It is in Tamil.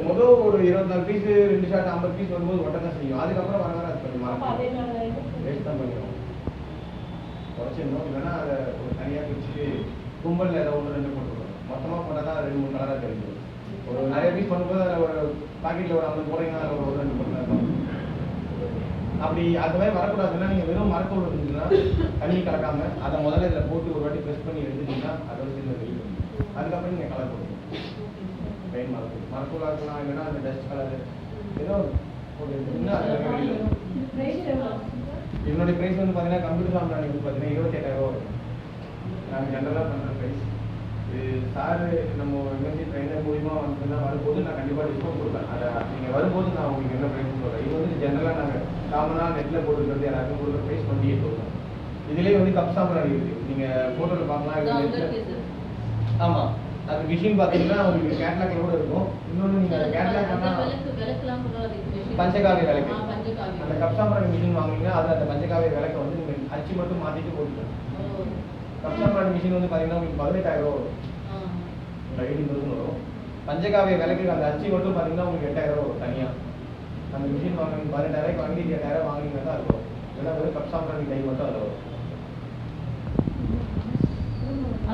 முதல் ஒரு 24 பீஸ் 2 ஷாட் 50 பீஸ் வரும்போது ஒட்ட தான் செய்யும். அதுக்கப்புறம் வர வர அது கொஞ்சம் வேஸ்ட் தான் பண்ணிடும். குறைச்சிடணும். இல்லைன்னா அதை ஒரு தனியாக பிரிச்சுட்டு கும்பலில் ஏதோ 1 2 போட்டுருவோம். மொத்தமாக போட்டால் தான் 2 3 கலராக தெரியும். ஒரு நிறைய பீஸ் பண்ணும்போது அதில் ஒரு பாக்கெட்டில் ஒரு 50 போடுறீங்கன்னா அதில் ஒரு 2 போட்டு தான் இருக்கும். அப்படி அது மாதிரி வரக்கூடாதுன்னா நீங்கள் வெறும் மரத்தூள் இருந்துச்சுன்னா தண்ணி கலக்காமல் அதை முதல்ல இதில் போட்டு ஒரு வாட்டி ப்ரெஸ் பண்ணி எடுத்துட்டீங்கன்னா அதோட சேர்ந்து வெளியே வரும். அதுக்கப்புறம் நீங்கள் கலர் போடுங்க. பெயின் மரத்தூளாக இருக்கலாம், இல்லைன்னா அந்த டஸ்ட் கலரு ஏதோ போட்டு எடுத்துட்டிங்கன்னா அது வெளியே வரும். என்னுடைய ப்ரைஸ் வந்து பார்த்தீங்கன்னா கம்ப்யூட்டர் சாம்பிராணி வந்து பார்த்தீங்கன்னா 28,000 வரும். நாங்கள் ஜென்ரலாக பண்ணுற ப்ரைஸ் இது. சார் நம்ம எம்எஸ்சி ட்ரெயினர் மூலிமா வந்துன்னா வரும்போது நான் கண்டிப்பாக டிஸ்கவுண்ட் கொடுப்பேன். அதை நீங்கள் வரும்போது நான் உங்களுக்கு என்ன ப்ரைஸ் சொல்கிறேன். இது வந்து ஜென்ரலாக நாங்கள் காமனாக நெட்டில் போட்டுக்கிறது எல்லாருக்கும் கொடுக்குற ப்ரைஸ் 28 வரும். இதுலேயே வந்து கப் சாம்பிராணி இருக்குது. நீங்கள் ஃபோட்டோவில் பார்க்கலாம். இது ஆமாம், அது மிஷின் பார்த்தீங்கன்னா உங்களுக்கு கேட்லாக்ல கூட இருக்கும். இன்னொன்று நீங்கள் அதை கேட்லாக் பண்ணால் பஞ்சகாவிய விளக்கு, அந்த கப் சாம்பிராணி மிஷின் வாங்கினீங்கன்னா அது அந்த பஞ்சகாவிய விளக்கை வந்து நீங்கள் அச்சு மட்டும் மாற்றிட்டு போட்டுக்கலாம். கப் சாம்பிராணி மிஷின் வந்து பார்த்தீங்கன்னா உங்களுக்கு 18,000 வரும். 18,000 வரும். பஞ்சகாவிய விளக்கு அந்த அச்சு மட்டும் பார்த்தீங்கன்னா உங்களுக்கு 8,000 வரும் தனியாக. அந்த மிஷின் வாங்கினீங்க 18,000 வாங்கி 8,000 வாங்கினீங்கன்னா தான் இருக்கும். ஏன்னா வெறும் கப் சாம்பிராணி கை மட்டும் அதில் வரும்.